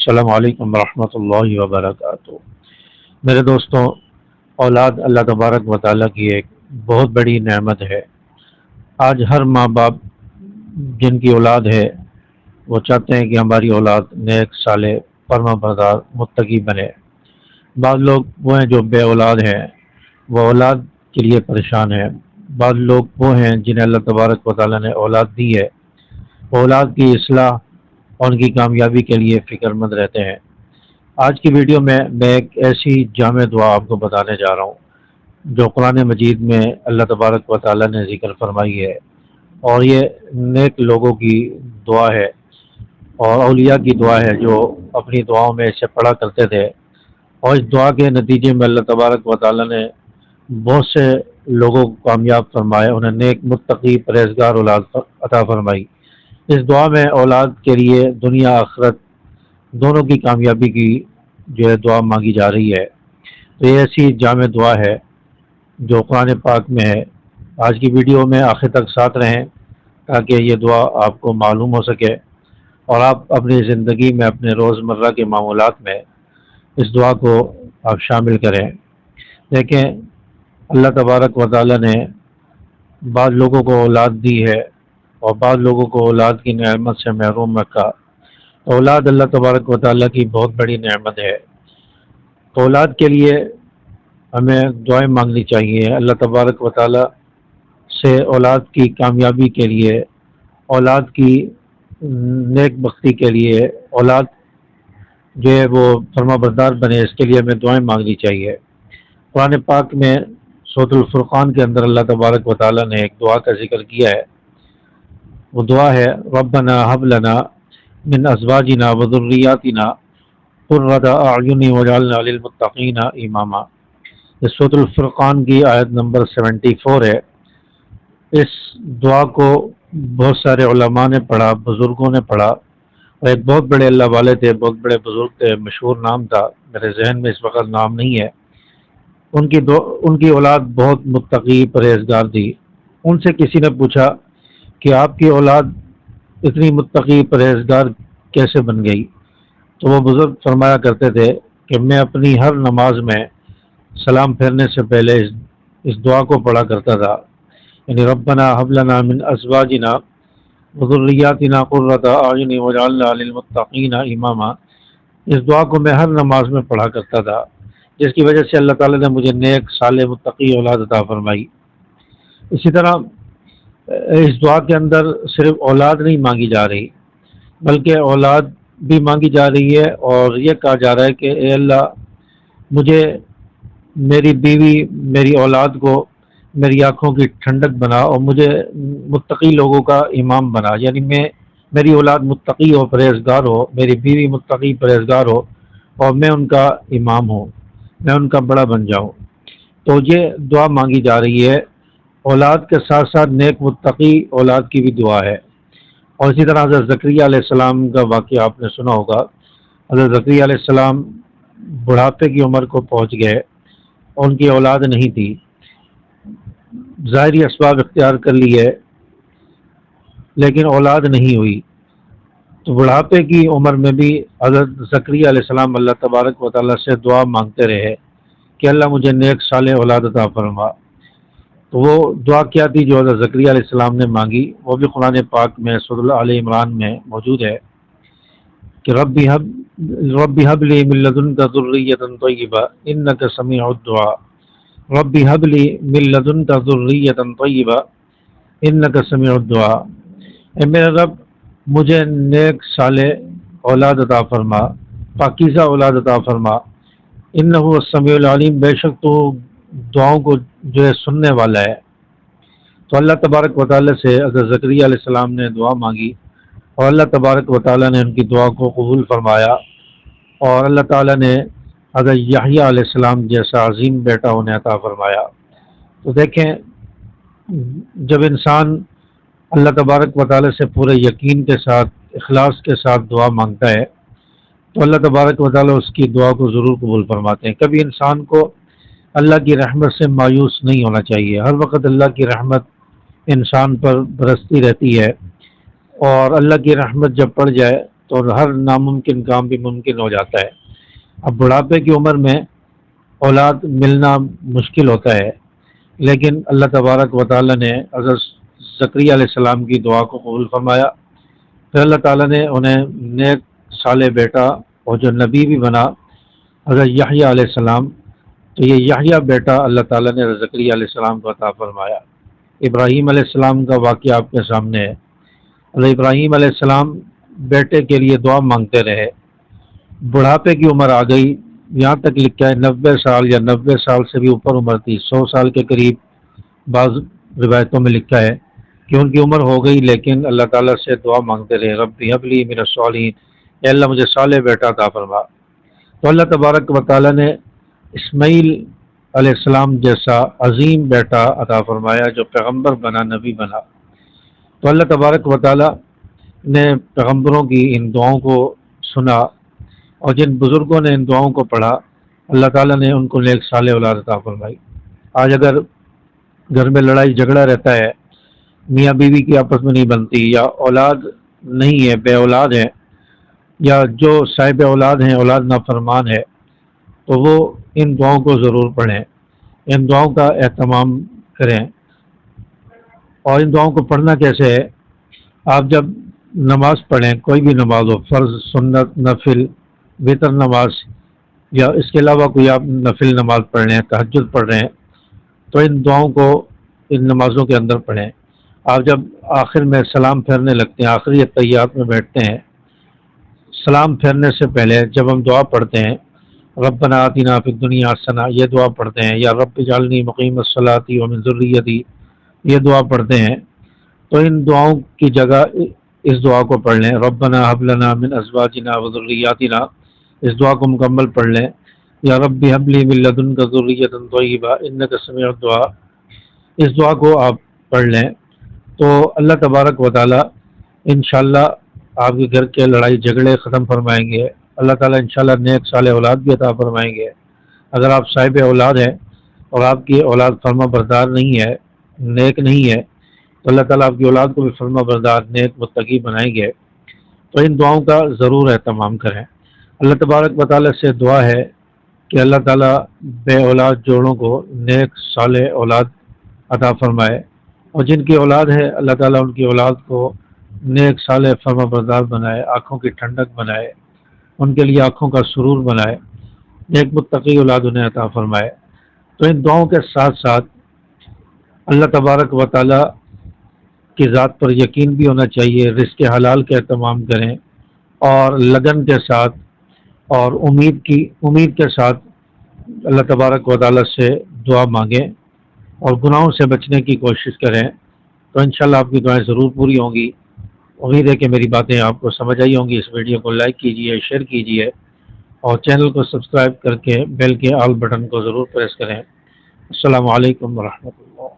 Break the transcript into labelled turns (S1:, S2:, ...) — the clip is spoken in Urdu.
S1: السلام علیکم ورحمۃ اللہ وبرکاتہ۔ میرے دوستوں، اولاد اللہ تبارک و تعالیٰ کی ایک بہت بڑی نعمت ہے۔ آج ہر ماں باپ جن کی اولاد ہے وہ چاہتے ہیں کہ ہماری اولاد نیک صالح فرما بردار متقی بنے۔ بعض لوگ وہ ہیں جو بے اولاد ہیں، وہ اولاد کے لیے پریشان ہیں۔ بعض لوگ وہ ہیں جنہیں اللہ تبارک و تعالیٰ نے اولاد دی ہے، وہ اولاد کی اصلاح اور ان کی کامیابی کے لیے فکر مند رہتے ہیں۔ آج کی ویڈیو میں ایک ایسی جامع دعا آپ کو بتانے جا رہا ہوں جو قرآن مجید میں اللہ تبارک و تعالیٰ نے ذکر فرمائی ہے، اور یہ نیک لوگوں کی دعا ہے اور اولیاء کی دعا ہے جو اپنی دعاؤں میں اسے پڑھا کرتے تھے، اور اس دعا کے نتیجے میں اللہ تبارک و تعالیٰ نے بہت سے لوگوں کو کامیاب فرمائے، انہیں نیک متقی پرہیزگار اولاد عطا فرمائی۔ اس دعا میں اولاد کے لیے دنیا آخرت دونوں کی کامیابی کی جو ہے دعا مانگی جا رہی ہے۔ تو یہ ایسی جامع دعا ہے جو قرآن پاک میں ہے۔ آج کی ویڈیو میں آخر تک ساتھ رہیں تاکہ یہ دعا آپ کو معلوم ہو سکے اور آپ اپنی زندگی میں اپنے روزمرہ کے معمولات میں اس دعا کو آپ شامل کریں۔ دیکھیں، اللہ تبارک و تعالیٰ نے بعض لوگوں کو اولاد دی ہے اور بعض لوگوں کو اولاد کی نعمت سے محروم رکھا۔ اولاد اللہ تبارک و تعالیٰ کی بہت بڑی نعمت ہے، تو اولاد کے لیے ہمیں دعائیں مانگنی چاہیے اللہ تبارک و تعالیٰ سے، اولاد کی کامیابی کے لیے، اولاد کی نیک بختی کے لیے، اولاد جو ہے وہ فرما بردار بنے، اس کے لیے ہمیں دعائیں مانگنی چاہیے۔ قرآن پاک میں سورۃ الفرقان کے اندر اللہ تبارک و تعالیٰ نے ایک دعا کا ذکر کیا ہے۔ وہ دعا ہے ربنا هب لنا من ازواجنا وذریاتنا قرۃ اعین واجعلنا للمتقین اماما۔ یہ سورۃ الفرقان کی آیت نمبر 74 ہے۔ اس دعا کو بہت سارے علماء نے پڑھا، بزرگوں نے پڑھا، اور ایک بہت بڑے اللہ والے تھے، بہت بڑے بزرگ تھے، مشہور نام تھا، میرے ذہن میں اس وقت نام نہیں ہے۔ ان کی اولاد بہت متقی پرہیزگار تھی۔ ان سے کسی نے پوچھا کہ آپ کی اولاد اتنی متقی پرہیزگار کیسے بن گئی؟ تو وہ بزرگ فرمایا کرتے تھے کہ میں اپنی ہر نماز میں سلام پھیرنے سے پہلے اس دعا کو پڑھا کرتا تھا، یعنی ربنا هب لنا من ازواجنا وذریاتنا قرۃ اعین واجعلنا للمتقین اماما۔ اس دعا کو میں ہر نماز میں پڑھا کرتا تھا، جس کی وجہ سے اللہ تعالیٰ نے مجھے نیک صالح متقی اولاد عطا فرمائی۔ اسی طرح اس دعا کے اندر صرف اولاد نہیں مانگی جا رہی، بلکہ اولاد بھی مانگی جا رہی ہے، اور یہ کہا جا رہا ہے کہ اے اللہ، مجھے میری بیوی، میری اولاد کو میری آنکھوں کی ٹھنڈک بنا اور مجھے متقی لوگوں کا امام بنا، یعنی میری اولاد متقی ہو، پرہیزگار ہو، میری بیوی متقی پرہیزگار ہو، اور میں ان کا امام ہوں، میں ان کا بڑا بن جاؤں۔ تو یہ دعا مانگی جا رہی ہے۔ اولاد کے ساتھ ساتھ نیک متقی اولاد کی بھی دعا ہے۔ اور اسی طرح حضرت زکریا علیہ السلام کا واقعہ آپ نے سنا ہوگا۔ حضرت زکریا علیہ السلام بڑھاپے کی عمر کو پہنچ گئے، ان کی اولاد نہیں تھی، ظاہری اسباب اختیار کر لیے لیکن اولاد نہیں ہوئی۔ تو بڑھاپے کی عمر میں بھی حضرت زکریا علیہ السلام اللہ تبارک و تعالیٰ سے دعا مانگتے رہے کہ اللہ مجھے نیک صالح اولاد عطا فرما۔ تو وہ دعا کیا تھی جو حضرت زکریا علیہ السلام نے مانگی؟ وہ بھی قرآن پاک میں سورۃ آل عمران میں موجود ہے کہ رب هب لی من لدنک ذریۃ طیبہ انک سمیع الدعاء، رب هب لی من لدنک ذریۃ طیبہ انک سمیع الدعاء۔ اے میرے رب، مجھے نیک صالح اولاد عطا فرما، پاکیزہ اولاد عطا فرما، انہ السمیع العلیم، بے شک تو دعاؤں کو جو ہے سننے والا ہے۔ تو اللہ تبارک و تعالیٰ سے حضرت زکریا علیہ السلام نے دعا مانگی، اور اللہ تبارک و تعالیٰ نے ان کی دعا کو قبول فرمایا، اور اللہ تعالیٰ نے حضرت یحییٰ علیہ السلام جیسا عظیم بیٹا انہیں عطا فرمایا۔ تو دیکھیں، جب انسان اللہ تبارک و تعالیٰ سے پورے یقین کے ساتھ، اخلاص کے ساتھ دعا مانگتا ہے تو اللہ تبارک و تعالیٰ اس کی دعا کو ضرور قبول فرماتے ہیں۔ کبھی انسان کو اللہ کی رحمت سے مایوس نہیں ہونا چاہیے، ہر وقت اللہ کی رحمت انسان پر برستی رہتی ہے، اور اللہ کی رحمت جب پڑ جائے تو ہر ناممکن کام بھی ممکن ہو جاتا ہے۔ اب بڑھاپے کی عمر میں اولاد ملنا مشکل ہوتا ہے، لیکن اللہ تبارک و تعالیٰ نے حضرت زکریا علیہ السلام کی دعا کو قبول فرمایا۔ پھر اللہ تعالیٰ نے انہیں نیک صالح بیٹا اور جو نبی بھی بنا حضرت یحییٰ علیہ السلام، تو یہ یحییٰ بیٹا اللہ تعالیٰ نے حضرت زکریا علیہ السلام کو عطا فرمایا۔ ابراہیم علیہ السلام کا واقعہ آپ کے سامنے ہے۔ حضرت ابراہیم علیہ السلام بیٹے کے لیے دعا مانگتے رہے، بڑھاپے کی عمر آ گئی، یہاں تک لکھا ہے 90 سال یا 90 سال سے بھی اوپر عمر تھی، 100 سال کے قریب بعض روایتوں میں لکھا ہے کہ ان کی عمر ہو گئی، لیکن اللہ تعالیٰ سے دعا مانگتے رہے، ربی ہب لی من الصالحین، اے اللہ مجھے صالح بیٹا عطا فرما۔ تو اللہ تبارک و تعالیٰ نے اسماعیل علیہ السلام جیسا عظیم بیٹا عطا فرمایا جو پیغمبر بنا، نبی بنا۔ تو اللہ تبارک و تعالیٰ نے پیغمبروں کی ان دعاؤں کو سنا، اور جن بزرگوں نے ان دعاؤں کو پڑھا اللہ تعالیٰ نے ان کو نیک صالح اولاد عطا فرمائی۔ آج اگر گھر میں لڑائی جھگڑا رہتا ہے، میاں بیوی کی آپس میں نہیں بنتی، یا اولاد نہیں ہے، بے اولاد ہے، یا جو صاحب اولاد ہیں اولاد نافرمان ہے، تو وہ ان دعاؤں کو ضرور پڑھیں، ان دعاؤں کا اہتمام کریں۔ اور ان دعاؤں کو پڑھنا کیسے ہے؟ آپ جب نماز پڑھیں، کوئی بھی نماز ہو، فرض، سنت، نفل، وطر نماز، یا اس کے علاوہ کوئی آپ نفل نماز پڑھ رہے ہیں، تہجد پڑھ رہے ہیں، تو ان دعاؤں کو ان نمازوں کے اندر پڑھیں۔ آپ جب آخر میں سلام پھیرنے لگتے ہیں، آخری اتحیات میں بیٹھتے ہیں، سلام پھیرنے سے پہلے جب ہم دعا پڑھتے ہیں ربنا آتنا فی الدنیا حسنہ، یہ دعا پڑھتے ہیں، یا رب اجعلنی مقیم الصلاۃ ومن ذریتی، یہ دعا پڑھتے ہیں، تو ان دعاؤں کی جگہ اس دعا کو پڑھ لیں، ربنا حب لنا من ازواجنا وذریاتنا، اس دعا کو مکمل پڑھ لیں، یا رب حب لی من لدنک ذریۃ طیبہ انک سمیع الدعاء، اس دعا کو آپ پڑھ لیں، تو اللہ تبارک و تعالیٰ انشاءاللہ آپ کے گھر کے لڑائی جھگڑے ختم فرمائیں گے۔ اللہ تعالیٰ انشاءاللہ نیک صالح اولاد بھی عطا فرمائیں گے۔ اگر آپ صاحب اولاد ہیں اور آپ کی اولاد فرما بردار نہیں ہے، نیک نہیں ہے، تو اللہ تعالیٰ آپ کی اولاد کو بھی فرما بردار، نیک، متقی بنائیں گے۔ تو ان دعاؤں کا ضرور اہتمام کریں۔ اللہ تبارک و تعالیٰ سے دعا ہے کہ اللہ تعالیٰ بے اولاد جوڑوں کو نیک صالح اولاد عطا فرمائے، اور جن کی اولاد ہے اللہ تعالیٰ ان کی اولاد کو نیک صالح فرما بردار بنائے، آنکھوں کی ٹھنڈک بنائے، ان کے لیے آنکھوں کا سرور بنائے، نیک متقی اولاد انہیں عطا فرمائے۔ تو ان دعاؤں کے ساتھ ساتھ اللہ تبارک و تعالیٰ کی ذات پر یقین بھی ہونا چاہیے، رزق حلال کا اہتمام کریں، اور لگن کے ساتھ اور امید کے ساتھ اللہ تبارک و تعالیٰ سے دعا مانگیں، اور گناہوں سے بچنے کی کوشش کریں، تو انشاءاللہ آپ کی دعائیں ضرور پوری ہوں گی۔ امید ہے کہ میری باتیں آپ کو سمجھ آئی ہوں گی۔ اس ویڈیو کو لائک کیجئے، شیئر کیجئے، اور چینل کو سبسکرائب کر کے بیل کے آل بٹن کو ضرور پریس کریں۔ السلام علیکم ورحمۃ اللہ۔